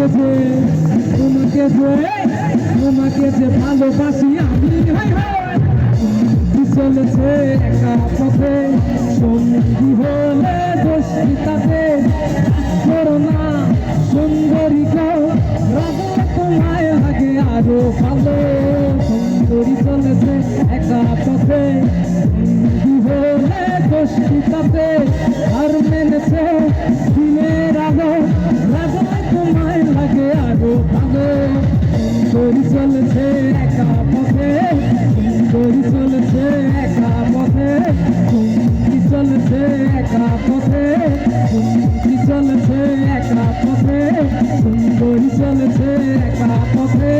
যে তোমাকে যে ভালোবাসি আমি চলেছে একা পথে সঙ্গী হলে দোষী তাতে করো না সুন্দরী গো রাগলে তোমায় লাগে আরো ভালো সুন্দরী চলেছে একা পথে সঙ্গী হলে দোষী তাতে আর মেনেছে দিনের আলো রাগলে তোমায় লাগে আরো ভালো সুন্দরী চলেছে একা পথে সুন্দরী চলেছে একা পথে সুন্দরী চলেছে একা পথে সুন্দরী চলেছে একা পথে সুন্দরী চলেছে একা পথে